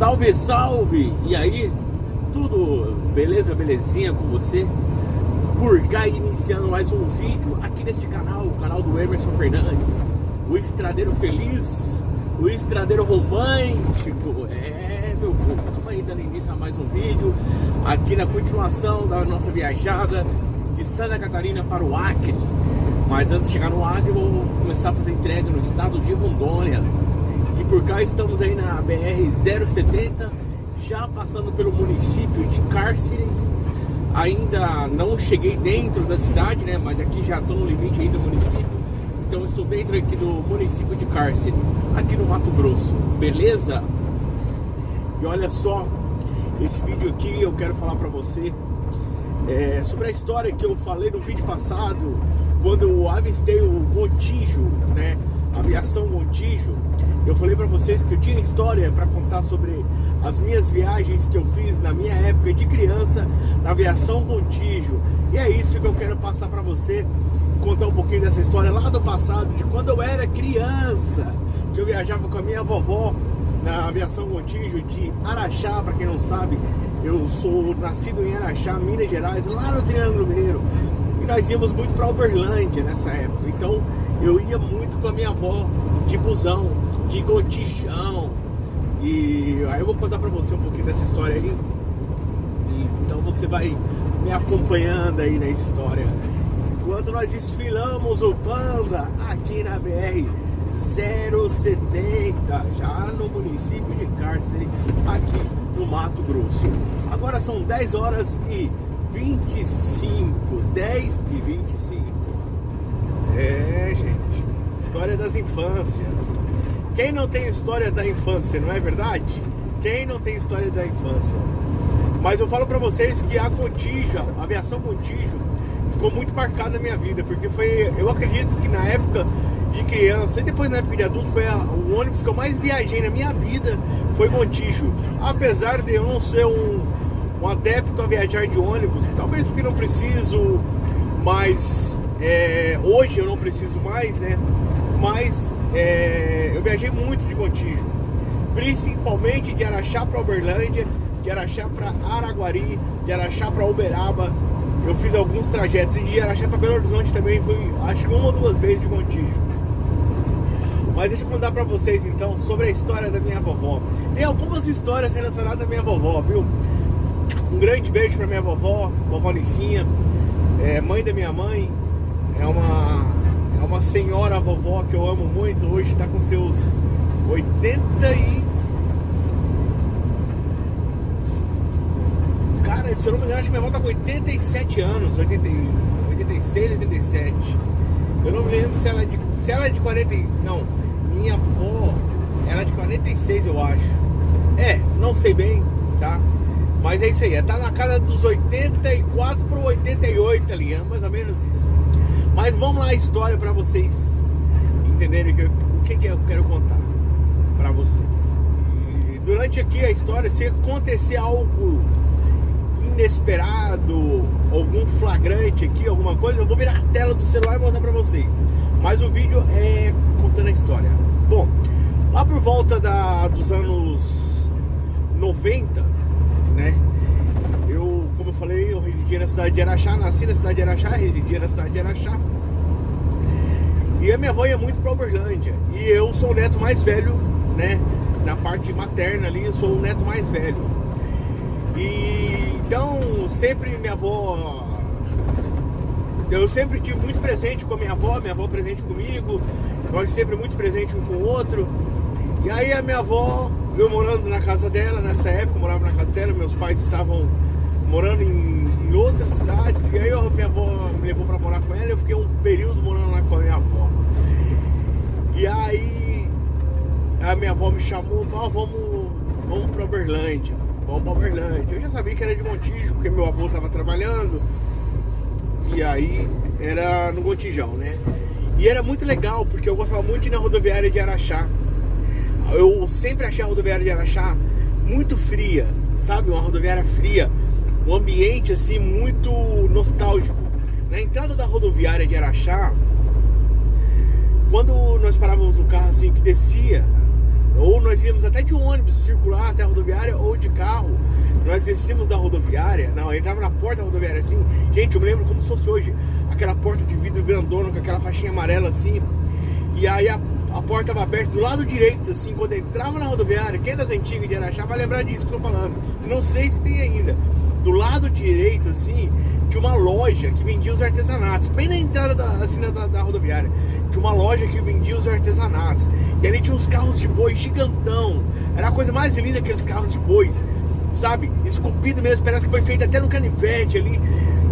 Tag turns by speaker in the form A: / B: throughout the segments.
A: Salve, salve! E aí, tudo beleza, belezinha com você? Por cá, iniciando mais um vídeo aqui nesse canal, o canal do Emerson Fernandes, o estradeiro feliz, o estradeiro romântico. Meu povo, estamos aí dando início a mais um vídeo aqui na continuação da nossa viajada de Santa Catarina para o Acre. Mas antes de chegar no Acre, eu vou começar a fazer entrega no estado de Rondônia. E por cá estamos aí na BR-070, já passando pelo município de Cárceres. Ainda não cheguei dentro da cidade, né? Mas aqui já estou no limite aí do município. Então estou dentro aqui do município de Cárceres, aqui no Mato Grosso, beleza? E olha só, esse vídeo aqui eu quero falar pra você sobre a história que eu falei no vídeo passado, quando eu avistei o Gontijo, né? Aviação Gontijo. Eu falei pra vocês que eu tinha história pra contar sobre as minhas viagens que eu fiz na minha época de criança na aviação Gontijo. E é isso que eu quero passar pra você, contar um pouquinho dessa história lá do passado, de quando eu era criança, que eu viajava com a minha vovó na aviação Gontijo de Araxá. Pra quem não sabe, eu sou nascido em Araxá, Minas Gerais, lá no Triângulo Mineiro. E nós íamos muito pra Uberlândia nessa época. Então eu ia muito com a minha avó de busão, de Gontijão. E aí eu vou contar pra você um pouquinho dessa história aí. E então você vai me acompanhando aí na história enquanto nós desfilamos o Panda aqui na BR-070, já no município de Cárceres, aqui no Mato Grosso. Agora são 10 horas e 25, 10 e 25. Gente, história das infâncias. Quem não tem história da infância, não é verdade? Quem não tem história da infância? Mas eu falo pra vocês que a Gontijo, a aviação Gontijo, ficou muito marcada na minha vida, porque foi, eu acredito que na época de criança e depois na época de adulto, foi o ônibus que eu mais viajei na minha vida, foi Gontijo. Apesar de eu não ser um adepto a viajar de ônibus, talvez porque não preciso mais, hoje eu não preciso mais, né? Mas eu viajei muito de Gontijo, principalmente de Araxá para Uberlândia, de Araxá para Araguari, de Araxá para Uberaba. Eu fiz alguns trajetos, e de Araxá para Belo Horizonte também fui, acho que uma ou duas vezes de Gontijo. Mas deixa eu contar pra vocês então sobre a história da minha vovó. Tem algumas histórias relacionadas à minha vovó, viu? Um grande beijo pra minha vovó, vovó Nicinha, mãe da minha mãe. É uma senhora vovó que eu amo muito. Hoje está com seus 80 e... Cara, se eu não me engano, acho que minha avó tá com 87 anos, 86, 87. Eu não me lembro se ela é de 40... Não, minha avó, ela é de 46, eu acho. Não sei bem, tá? Mas é isso aí, tá na casa dos 84 para 88 ali, mais ou menos isso. Mas vamos lá a história pra vocês entenderem o que eu quero contar pra vocês. E durante aqui a história, se acontecer algo inesperado, algum flagrante aqui, alguma coisa, eu vou virar a tela do celular e mostrar pra vocês. Mas o vídeo é contando a história. Bom, lá por volta dos anos 90, né? Como eu falei, eu residia na cidade de Araxá, nasci na cidade de Araxá, residia na cidade de Araxá. E a minha avó ia muito pra Uberlândia. E eu sou o neto mais velho, né? Na parte materna ali, eu sou o neto mais velho. E então, sempre minha avó... Eu sempre tive muito presente com a minha avó presente comigo. Nós sempre muito presente um com o outro. E aí a minha avó, eu morando na casa dela, nessa época eu morava na casa dela, meus pais estavam morando em outras cidades. E aí minha avó me levou pra morar com ela, eu fiquei um período morando lá com a minha avó. E aí a minha avó me chamou, vamos pra Uberlândia. Vamos pra Uberlândia. Eu já sabia que era de Gontijo, porque meu avô tava trabalhando. E aí era no Gontijão, né? E era muito legal, porque eu gostava muito de ir na rodoviária de Araxá. Eu sempre achei a rodoviária de Araxá muito fria, sabe? Uma rodoviária fria, um ambiente assim muito nostálgico. Na entrada da rodoviária de Araxá, quando nós parávamos o carro assim, que descia ou nós íamos até de ônibus circular até a rodoviária, ou de carro. Nós descíamos da rodoviária, não, entrava na porta da rodoviária assim. Gente, eu me lembro como se fosse hoje, aquela porta de vidro grandona com aquela faixinha amarela assim. E aí a porta estava aberta do lado direito, assim, quando entrava na rodoviária. Quem é das antigas de Araxá vai lembrar disso que eu tô falando. Não sei se tem ainda. Do lado direito, assim, tinha uma loja que vendia os artesanatos. Bem na entrada da rodoviária. Tinha uma loja que vendia os artesanatos. E ali tinha uns carros de boi gigantão. Era a coisa mais linda, aqueles carros de bois, sabe? Esculpido mesmo, parece que foi feito até no canivete ali.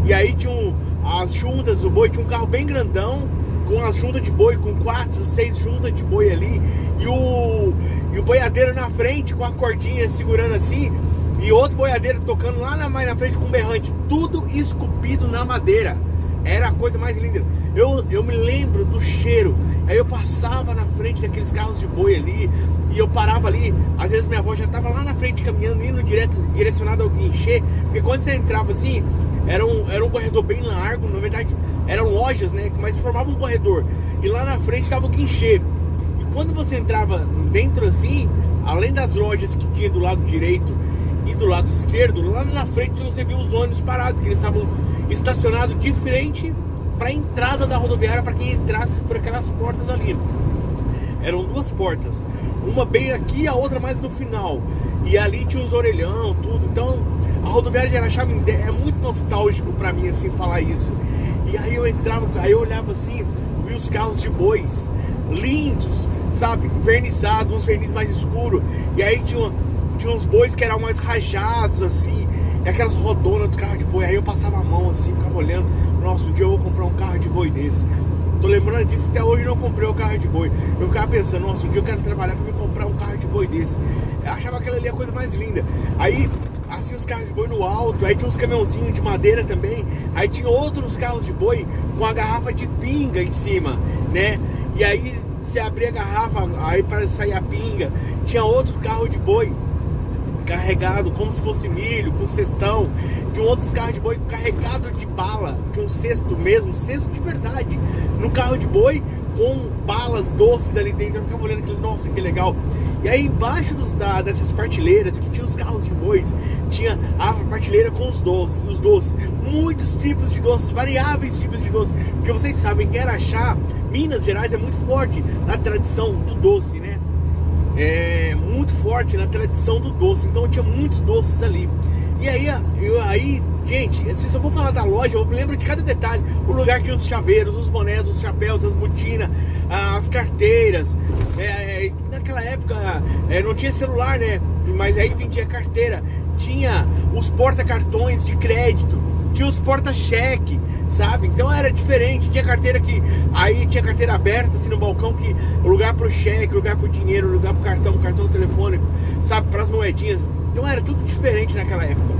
A: E aí tinha as juntas do boi, tinha um carro bem grandão, com as juntas de boi, com 4, 6 juntas de boi ali. E o boiadeiro na frente, com a cordinha segurando assim. E outro boiadeiro tocando lá mais na frente com um berrante. Tudo esculpido na madeira. Era a coisa mais linda. Eu me lembro do cheiro. Aí eu passava na frente daqueles carros de boi ali. E eu parava ali. Às vezes minha avó já estava lá na frente caminhando, indo direcionado ao guinchê. Porque quando você entrava assim, era um corredor bem largo. Na verdade, eram lojas, né? Mas formava um corredor. E lá na frente estava o guinchê. E quando você entrava dentro assim, além das lojas que tinha do lado direito e do lado esquerdo, lá na frente você viu os ônibus parados, que eles estavam estacionados de frente para a entrada da rodoviária, para quem entrasse por aquelas portas ali. Eram 2 portas, uma bem aqui e a outra mais no final. E ali tinha os orelhão, tudo. Então a rodoviária de Araxá é muito nostálgico para mim, assim, falar isso. E aí eu entrava, aí eu olhava assim, vi os carros de bois lindos, sabe, vernizados, uns verniz mais escuros. E aí tinha uns bois que eram mais rajados, assim, e aquelas rodonas do carro de boi. Aí eu passava a mão assim, ficava olhando. Nossa, um dia eu vou comprar um carro de boi desse. Tô lembrando disso, até hoje não comprei o carro de boi. Eu ficava pensando, nossa, um dia eu quero trabalhar pra me comprar um carro de boi desse. Eu achava aquela ali a coisa mais linda. Aí, assim, os carros de boi no alto. Aí tinha uns caminhãozinhos de madeira também. Aí tinha outros carros de boi com a garrafa de pinga em cima, né? E aí você abria a garrafa, aí para sair a pinga. Tinha outro carro de boi carregado como se fosse milho, com cestão. Tinha outros carros de boi carregado de bala, tinha um cesto mesmo, cesto de verdade, no carro de boi, com balas doces ali dentro. Eu ficava olhando aquilo, nossa, que legal. E aí embaixo dessas partilheiras que tinha os carros de bois, tinha a partilheira com os doces, muitos tipos de doces, variáveis tipos de doces, porque vocês sabem que Araxá, Minas Gerais, é muito forte na tradição do doce, né? É muito forte na tradição do doce. Então tinha muitos doces ali. E aí, gente, se eu vou falar da loja, eu me lembro de cada detalhe. O lugar que tinha os chaveiros, os bonés, os chapéus, as botinas, as carteiras. Naquela época não tinha celular, né? Mas aí vendia carteira. Tinha os porta-cartões de crédito, tinha os porta-cheque, sabe? Então era diferente. Tinha carteira aí tinha carteira aberta assim no balcão, que lugar pro cheque, lugar pro dinheiro, lugar pro cartão telefônico, sabe? Para as moedinhas. Então era tudo diferente naquela época.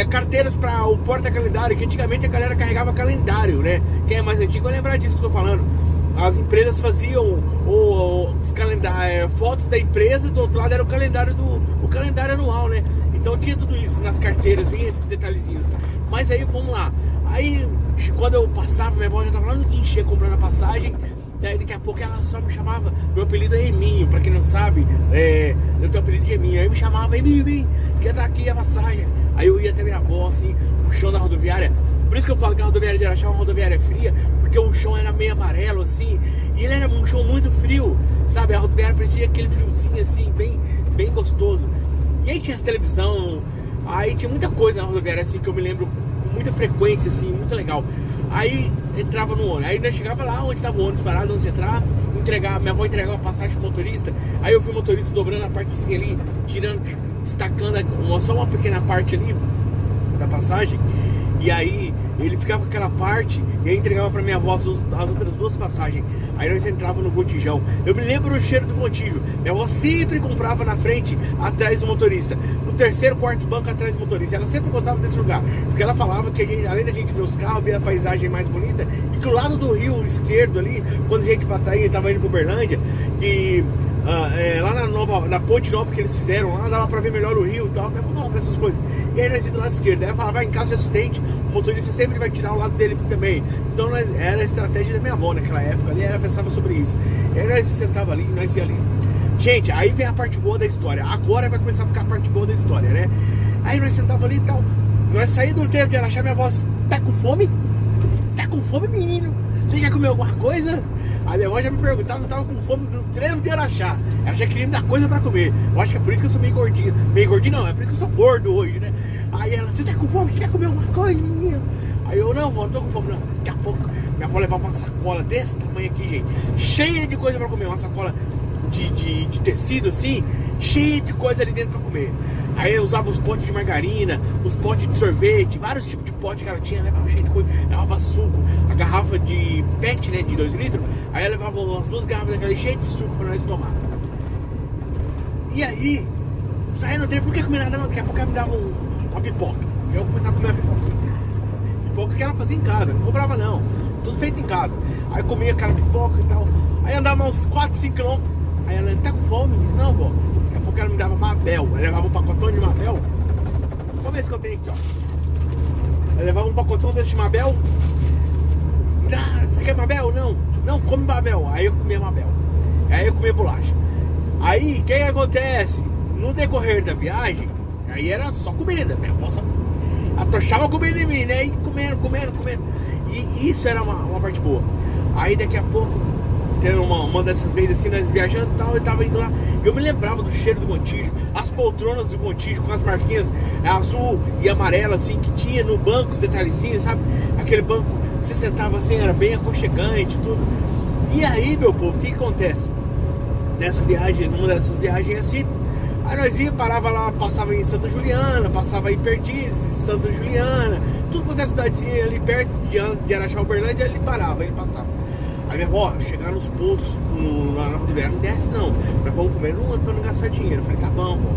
A: Carteiras para o porta-calendário, que antigamente a galera carregava calendário, né? Quem é mais antigo vai lembrar disso que eu tô falando. As empresas faziam os calendários, fotos da empresa, do outro lado era o calendário anual, né? Então tinha tudo isso nas carteiras, vinha esses detalhezinhos. Mas aí, vamos lá. Aí, quando eu passava, minha avó já tava lá no guinchê comprando a passagem. Daí daqui a pouco ela só me chamava, meu apelido é Eminho, pra quem não sabe, eu tenho o apelido de Eminho. Aí me chamava, Eminho, vem, que tá aqui a passagem. Aí eu ia até minha avó, assim, o chão da rodoviária. Por isso que eu falo que a rodoviária de Araxá é uma rodoviária fria, porque o chão era meio amarelo, assim, e ele era um chão muito frio, sabe? A rodoviária parecia aquele friozinho, assim, bem gostoso. E aí tinha as televisão, aí tinha muita coisa na rodoviária, assim, que eu me lembro com muita frequência, assim, muito legal. Aí entrava no ônibus, aí nós chegava lá onde estava o ônibus parado, antes de entrar, minha avó entregava a passagem pro motorista. Aí eu vi o motorista dobrando a partezinha ali, destacando só uma pequena parte ali da passagem. E aí ele ficava com aquela parte e aí entregava pra minha avó as outras 2 passagens. Aí nós entrávamos no botijão. Eu me lembro do cheiro do botijo. Minha avó sempre comprava na frente, atrás do motorista. No 3º, 4º banco atrás do motorista. Ela sempre gostava desse lugar, porque ela falava que além da gente ver os carros, ver a paisagem mais bonita, e que o lado do rio esquerdo ali, quando a gente estava indo para Uberlândia, que lá na ponte nova que eles fizeram, lá dava pra ver melhor o rio e tal. Minha avó falava essas coisas. E aí nós íamos do lado esquerdo. Aí ela falava, vai em casa de assistente, o motorista sempre vai tirar o lado dele também. Então era a estratégia da minha avó naquela época ali, ela pensava sobre isso. E aí nós sentava ali, nós ia ali.
B: Gente, aí vem a parte boa da história. Agora vai começar a ficar a parte boa da história, né? Aí nós sentávamos ali e tal. Nós saímos do trevo de Araxá, minha avó, tá com fome? Você tá com fome, menino? Você já comeu alguma coisa? A minha avó já me perguntava se eu tava com fome do trevo de Araxá. Ela já queria me dar coisa pra comer. Eu acho que é por isso que eu sou meio gordinho. Meio gordinho não, é por isso que eu sou gordo hoje, né? Aí ela, você tá com fome? Você quer comer alguma coisa, menino? Aí eu, não, vó, não tô com fome não. Daqui a pouco, minha avó levava uma sacola desse tamanho aqui, gente. Cheia de coisa pra comer. Uma sacola de tecido assim, cheia de coisa ali dentro pra comer. Aí eu usava os potes de margarina, os potes de sorvete, vários tipos de pote que ela tinha, levava cheio de coisa, levava suco, a garrafa de PET, né, de 2 litros, aí eu levava umas 2 garrafas daquela cheia de suco pra nós tomar. E aí, saindo no trevo, não quer comer nada não, daqui a pouco ela me dava uma pipoca. Eu começava a comer a pipoca. Pipoca que ela fazia em casa, não comprava não, tudo feito em casa. Aí eu comia aquela pipoca e tal, aí andava uns 4, 5 km. Aí ela, tá com fome? Não, vó. Daqui a pouco ela me dava Mabel. Ela levava um pacotão de Mabel. Como esse que eu tenho aqui, ó. Ela levava um pacotão desse de Mabel. Você quer Mabel? Não. Não, come Mabel. Aí eu comia Mabel. Aí eu comia bolacha. Aí, o que acontece? No decorrer da viagem, aí era só comida. Minha avó só atochava comida em mim, né? E comendo. E isso era uma parte boa. Aí daqui a pouco, tendo uma dessas vezes assim, nós viajando e tal, eu tava indo lá, eu me lembrava do cheiro do Montijo, as poltronas do Montijo com as marquinhas azul e amarela assim, que tinha no banco, os detalhezinhos, sabe? Aquele banco que você sentava assim, era bem aconchegante, tudo. E aí, meu povo, o que acontece? Nessa viagem, numa dessas viagens assim, aí nós ia, parava lá, passava em Santa Juliana, passava em Perdizes, Santa Juliana, tudo quanto é cidadezinha ali perto de Araxá, Uberlândia, ele parava, ele passava. Aí minha avó, chegar nos postos, na rodoviária, não desce não, nós vamos comer no ônibus pra não gastar dinheiro. Eu falei, tá bom, vó.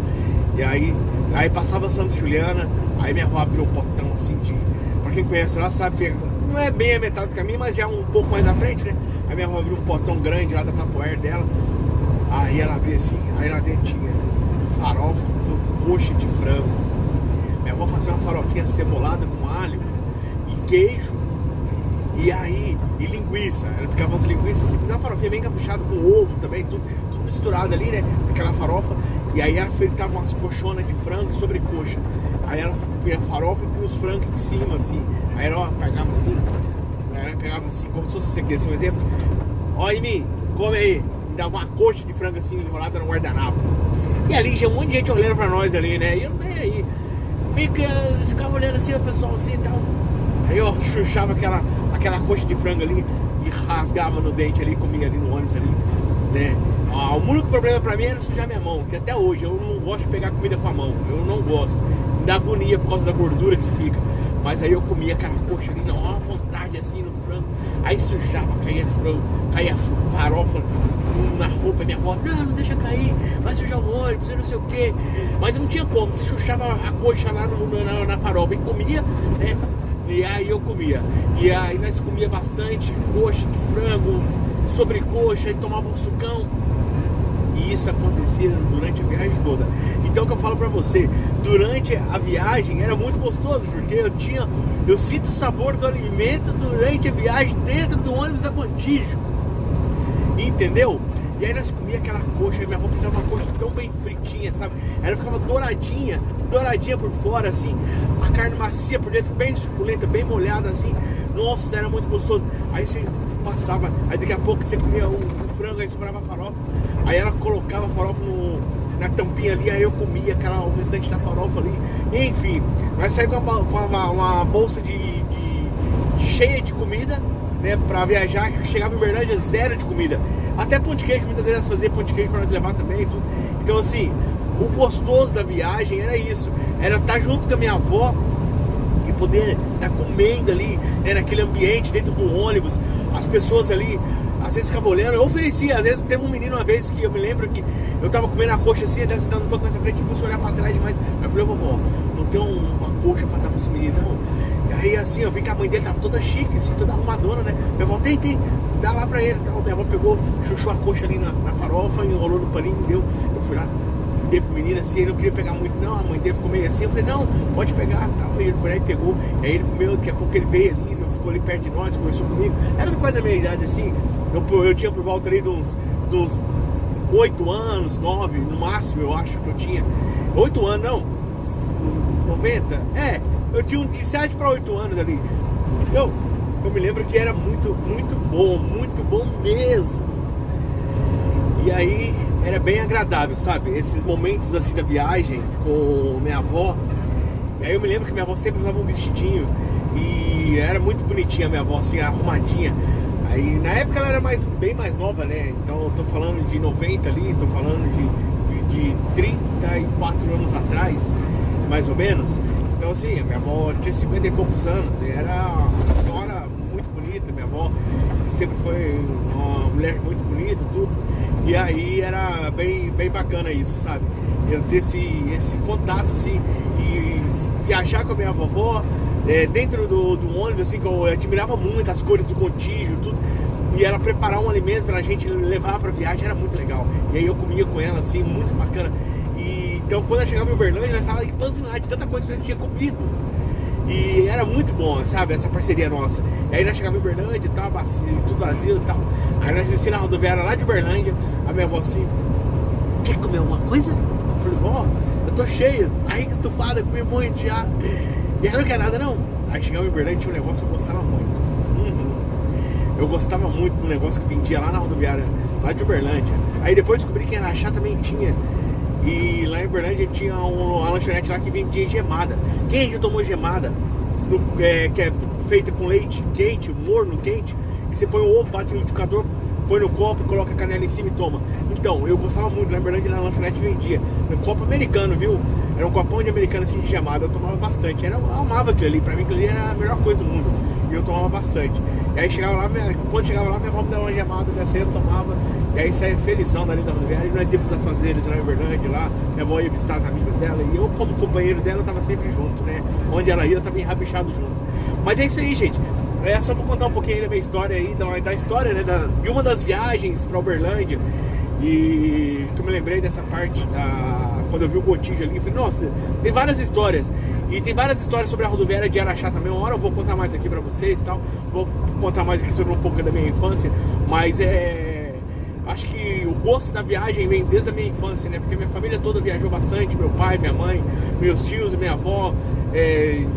B: E aí passava Santa Juliana, aí minha avó abriu um potão assim de... Pra quem conhece lá sabe que não é bem a metade do caminho, mas já um pouco mais à frente, né? Aí minha avó abriu um potão grande lá da Tapoer dela. Aí ela abria assim, aí lá dentro tinha farofa com coxa de frango. Minha avó fazia uma farofinha cebolada com alho e queijo. E aí, e linguiça, ela picava as linguiças, assim, fazia uma farofinha bem caprichada com ovo também, tudo misturado ali, né? Aquela farofa. E aí ela fritava umas coxonas de frango e sobrecoxa. Aí ela punha a farofa e punha os frangos em cima, assim. Aí ela pegava assim, como se fosse isso aqui, assim, um exemplo. Ó, em mim, come aí. Me dava uma coxa de frango assim, enrolada no guardanapo. E ali tinha um monte de gente olhando pra nós ali, né? E eu nem aí. Meio que ficava olhando assim, o pessoal assim e tal. Aí eu chuchava aquela coxa de frango ali e rasgava no dente ali, comia ali no ônibus ali, né? O único problema pra mim era sujar minha mão, que até hoje eu não gosto de pegar comida com a mão, eu não gosto. Me dá agonia por causa da gordura que fica. Mas aí eu comia aquela coxa ali, não, à vontade assim no frango. Aí sujava, caía frango, caía farofa na roupa. Minha avó, não deixa cair, vai sujar o ônibus, eu não sei o que. Mas não tinha como, você chuchava a coxa lá na farofa e comia, né? E aí eu comia. E aí nós comia bastante coxa de frango, sobrecoxa, e tomava um sucão. E isso acontecia durante a viagem toda. Então o que eu falo pra você, durante a viagem era muito gostoso, porque eu sinto o sabor do alimento durante a viagem dentro do ônibus da Montijo. Entendeu? E aí nós comíamos aquela coxa, minha avó fazia uma coxa tão bem fritinha, sabe? Ela ficava douradinha por fora, assim, a carne macia por dentro, bem suculenta, bem molhada, assim. Nossa, era muito gostoso. Aí você passava, aí daqui a pouco você comia o frango, aí sobrava a farofa. Aí ela colocava a farofa na tampinha ali, aí eu comia o restante da farofa ali. Enfim, nós saímos com uma bolsa cheia de comida, né, pra viajar, chegava em Uberlândia zero de comida. Até pão de queijo, muitas vezes fazia pão de queijo pra nós levar também, tudo. Então assim, o gostoso da viagem era isso, era estar junto com a minha avó e poder estar comendo ali, né, naquele ambiente, dentro do ônibus, as pessoas ali, às vezes ficavam olhando, eu oferecia, às vezes teve um menino uma vez que eu me lembro que eu tava comendo a coxa assim, ele sentado um pouco nessa frente e começou a olhar pra trás demais. Aí eu falei, vovó, não tem uma coxa pra dar pra esse menino não? E aí assim, eu vi que a mãe dele tava toda chique, assim, toda arrumadona, né? Minha avó, tem, dá lá pra ele, tal. Minha avó pegou, chuchou a coxa ali na farofa, enrolou no paninho e me deu. Eu fui lá, dei pro menino assim, ele não queria pegar muito não, a mãe dele ficou meio assim, eu falei, não, pode pegar, tal. Aí ele foi lá e pegou, aí ele comeu, daqui a pouco ele veio ali, ficou ali perto de nós, conversou comigo. Era quase da minha idade assim, eu tinha por volta ali dos 8 anos, 9 no máximo, eu acho que eu tinha. 8 anos, não, 90, eu tinha de 7 para 8 anos ali. Então, eu me lembro que era muito bom mesmo. E aí, era bem agradável, sabe? Esses momentos assim da viagem com minha avó. E aí eu me lembro que minha avó sempre usava um vestidinho. E era muito bonitinha a minha avó, assim, arrumadinha. Aí, na época ela era bem mais nova, né? Então eu tô falando de 90 ali, tô falando de 34 anos atrás, mais ou menos. Então assim, a minha avó tinha 50 e poucos anos, e era uma senhora muito bonita, minha avó sempre foi uma mulher muito bonita, tudo. E aí era bem bacana isso, sabe? Eu ter esse contato, assim, e viajar com a minha vovó, dentro do ônibus, assim, que eu admirava muito as cores do Contígio, tudo. E ela preparar um alimento pra gente levar pra viagem, era muito legal. E aí eu comia com ela, assim, muito bacana. E então quando eu chegava em Uberlândia, nós estávamos empanzinados de tanta coisa que a gente tinha comido. E era muito bom, sabe, essa parceria nossa. E aí nós chegávamos em Uberlândia e tal, tudo vazio e tal. Aí nós descemos na rodoviária lá de Uberlândia, a minha avó assim, quer comer alguma coisa? Eu falei, vó, eu tô cheia, barriga estufada, comi muito já. E ela não quer nada não. Aí chegava em Uberlândia, tinha um negócio que eu gostava muito. Eu gostava muito do negócio que vendia lá na rodoviária, lá de Uberlândia. Aí depois descobri que em Araxá também tinha. E lá em Uberlândia tinha uma lanchonete lá que vendia gemada. Quem já tomou gemada? Que é feita com leite quente, morno, quente, que você põe o ovo, bate no liquidificador, põe no copo, coloca a canela em cima e toma. Então, eu gostava muito, lá em Uberlândia, na lanchonete vendia. No copo americano, viu? Era um copão de americano assim de gemada, eu tomava bastante. Eu amava aquilo ali, pra mim aquilo ali era a melhor coisa do mundo. E eu tomava bastante. E aí chegava lá, quando chegava lá, minha avó me dava uma gemada, dessa aí eu tomava. E aí saía felizão dali da rodoviária. E nós íamos a fazeres lá em Uberlândia, lá. Minha avó ia visitar as amigas dela. E eu, como companheiro dela, tava sempre junto, né? Onde ela ia, eu tava enrabichado junto. Mas é isso aí, gente. É só pra contar um pouquinho aí da minha história aí, da história, né? De uma das viagens pra Uberlândia. E que eu me lembrei dessa parte quando eu vi o Contígio ali, eu falei, nossa, tem várias histórias. E tem várias histórias sobre a rodoviária de Araxá também. Uma hora eu vou contar mais aqui pra vocês e tal. Vou contar mais aqui sobre um pouco da minha infância. Mas acho que o gosto da viagem vem desde a minha infância, né? Porque minha família toda viajou bastante. Meu pai, minha mãe, meus tios e minha avó.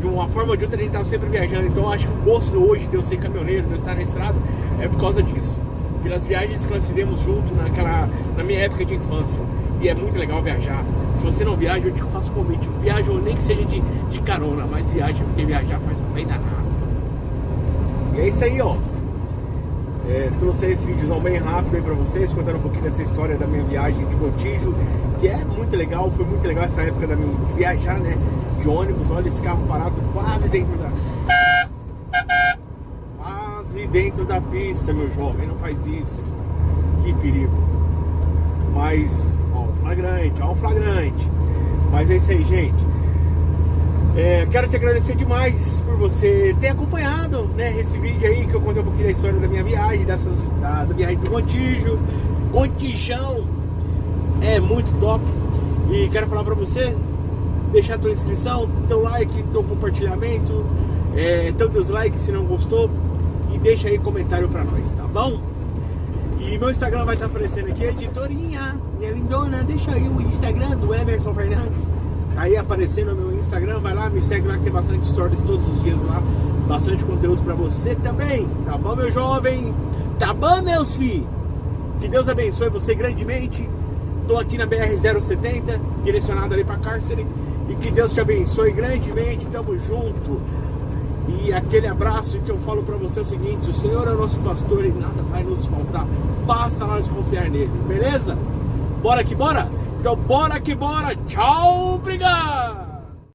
B: De uma forma ou de outra a gente tava sempre viajando. Então acho que o gosto hoje de eu ser caminhoneiro, de eu estar na estrada, é por causa disso. Pelas viagens que nós fizemos junto na minha época de infância. E é muito legal viajar. Se você não viaja, eu te faço convite. Viaja nem que seja de carona, mas viaja, porque viajar faz um bem danado. E é isso aí, ó. Trouxe esse videozão bem rápido aí pra vocês, contando um pouquinho dessa história da minha viagem de Contígio, que é muito legal, foi muito legal essa época de viajar, né? De ônibus, olha esse carro parado quase dentro da pista, meu jovem, não faz isso. Que perigo. Mas, ó um flagrante. Mas é isso aí, gente. Quero te agradecer demais por você ter acompanhado, né, esse vídeo aí que eu contei um pouquinho da história da minha viagem, da viagem do Contígio. Contijão é muito top. E quero falar pra você, deixar tua inscrição, teu like, teu compartilhamento, teu dislike se não gostou. E deixa aí comentário pra nós, tá bom? E meu Instagram vai estar aparecendo aqui, editorinha, minha lindona. Deixa aí o Instagram do Emerson Fernandes aí aparecendo no meu Instagram, vai lá, me segue lá que tem bastante stories todos os dias lá, bastante conteúdo pra você também, tá bom, meu jovem? Tá bom, meus filhos? Que Deus abençoe você grandemente. Tô aqui na BR-070, direcionado ali pra cárcere, e que Deus te abençoe grandemente, tamo junto. E aquele abraço que eu falo pra você é o seguinte: o Senhor é o nosso pastor e nada vai nos faltar, basta nós confiar nele, beleza? Bora que bora? Então bora que bora, tchau, obrigado!